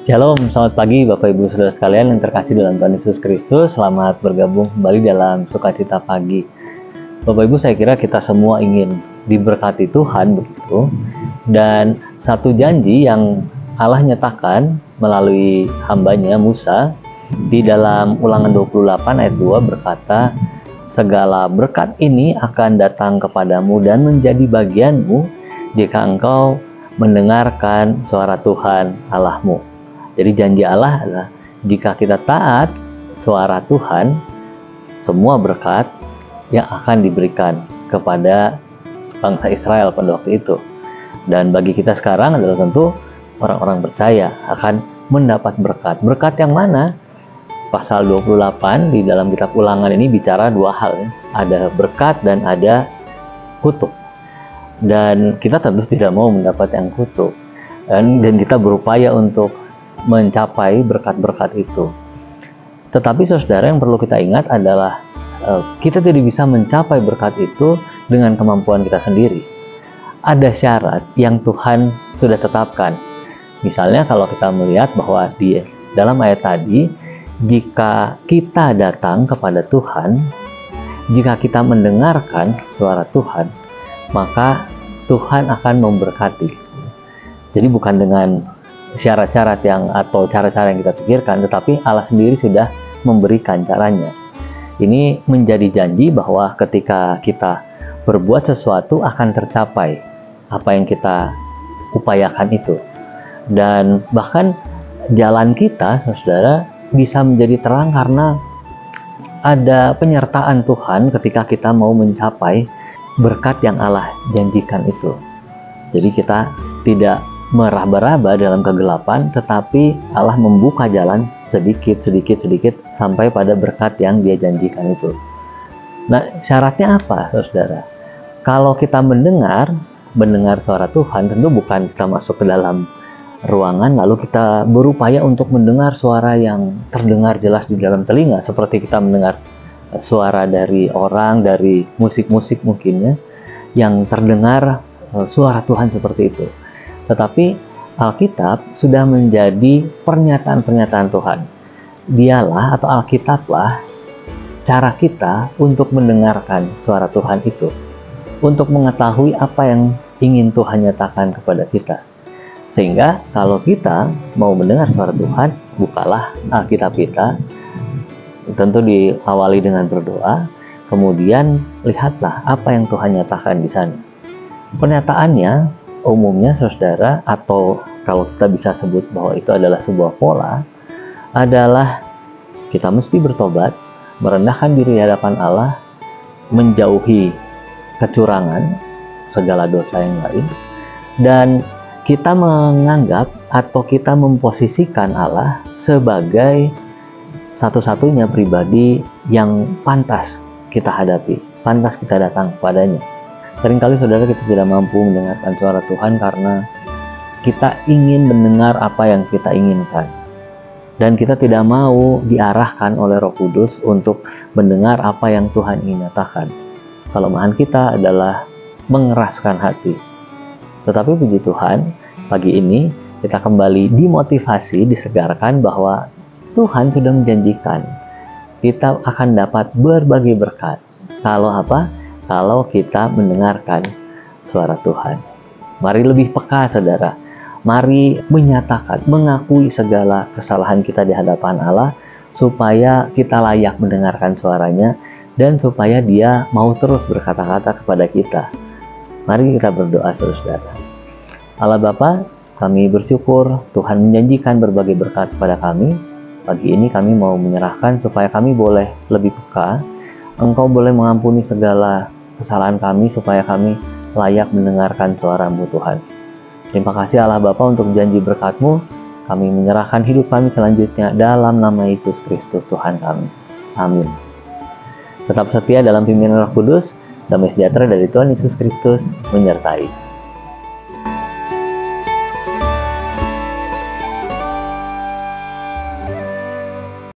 Shalom, selamat pagi Bapak Ibu Saudara sekalian yang terkasih dalam Tuhan Yesus Kristus. Selamat bergabung kembali dalam Sukacita Pagi. Bapak Ibu, saya kira kita semua ingin diberkati Tuhan begitu. Dan satu janji yang Allah nyatakan melalui hambanya Musa di dalam Ulangan 28 ayat 2 berkata, segala berkat ini akan datang kepadamu dan menjadi bagianmu jika engkau mendengarkan suara Tuhan Allahmu. Jadi janji Allah adalah jika kita taat suara Tuhan, semua berkat yang akan diberikan kepada bangsa Israel pada waktu itu. Dan bagi kita sekarang adalah tentu orang-orang percaya akan mendapat berkat. Berkat yang mana? Pasal 28 di dalam kitab Ulangan ini bicara dua hal, ya. Ada berkat dan ada kutuk. Dan kita tentu tidak mau mendapat yang kutuk. Dan kita berupaya untuk mencapai berkat-berkat itu. Tetapi saudara, yang perlu kita ingat adalah kita tidak bisa mencapai berkat itu dengan kemampuan kita sendiri. Ada syarat yang Tuhan sudah tetapkan. Misalnya kalau kita melihat bahwa di dalam ayat tadi, jika kita datang kepada Tuhan, jika kita mendengarkan suara Tuhan, maka Tuhan akan memberkati. Jadi bukan dengan syarat-syarat atau cara-cara yang kita pikirkan, tetapi Allah sendiri sudah memberikan caranya. Ini menjadi janji bahwa ketika kita berbuat sesuatu akan tercapai apa yang kita upayakan itu. Dan bahkan jalan kita, saudara, bisa menjadi terang karena ada penyertaan Tuhan ketika kita mau mencapai berkat yang Allah janjikan itu. Jadi kita tidak meraba-raba dalam kegelapan, tetapi Allah membuka jalan sedikit sampai pada berkat yang Dia janjikan itu. Nah, syaratnya apa, saudara? Kalau kita mendengar suara Tuhan, tentu bukan kita masuk ke dalam ruangan lalu kita berupaya untuk mendengar suara yang terdengar jelas di dalam telinga, seperti kita mendengar suara dari orang, dari musik-musik mungkinnya, yang terdengar suara Tuhan seperti itu. Tetapi Alkitab sudah menjadi pernyataan-pernyataan Tuhan. Dialah atau Alkitablah cara kita untuk mendengarkan suara Tuhan itu, untuk mengetahui apa yang ingin Tuhan nyatakan kepada kita. Sehingga kalau kita mau mendengar suara Tuhan, bukalah Alkitab kita, tentu diawali dengan berdoa, kemudian lihatlah apa yang Tuhan nyatakan di sana. Pernyataannya umumnya, saudara, atau kalau kita bisa sebut bahwa itu adalah sebuah pola, adalah kita mesti bertobat, merendahkan diri di hadapan Allah, menjauhi kecurangan, segala dosa yang lain, dan kita menganggap atau kita memposisikan Allah sebagai satu-satunya pribadi yang pantas kita hadapi, pantas kita datang kepadanya. Seringkali saudara kita tidak mampu mendengarkan suara Tuhan karena kita ingin mendengar apa yang kita inginkan. Dan kita tidak mau diarahkan oleh Roh Kudus untuk mendengar apa yang Tuhan ingin nyatakan. Kelemahan kita adalah mengeraskan hati. Tetapi puji Tuhan, pagi ini kita kembali dimotivasi, disegarkan bahwa Tuhan sudah menjanjikan kita akan dapat berbagai berkat. Kalau apa? Kalau kita mendengarkan suara Tuhan. Mari lebih peka, saudara. Mari menyatakan, mengakui segala kesalahan kita di hadapan Allah, supaya kita layak mendengarkan suaranya, dan supaya Dia mau terus berkata-kata kepada kita. Mari kita berdoa, saudara. Allah Bapa, kami bersyukur Tuhan menjanjikan berbagai berkat kepada kami. Pagi ini kami mau menyerahkan supaya kami boleh lebih peka. Engkau boleh mengampuni segala kesalahan kami supaya kami layak mendengarkan suara-Mu, Tuhan. Terima kasih Allah Bapa untuk janji berkat-Mu. Kami menyerahkan hidup kami selanjutnya dalam nama Yesus Kristus Tuhan kami. Amin. Tetap setia dalam pimpinan Roh Kudus. Damai sejahtera dari Tuhan Yesus Kristus menyertai.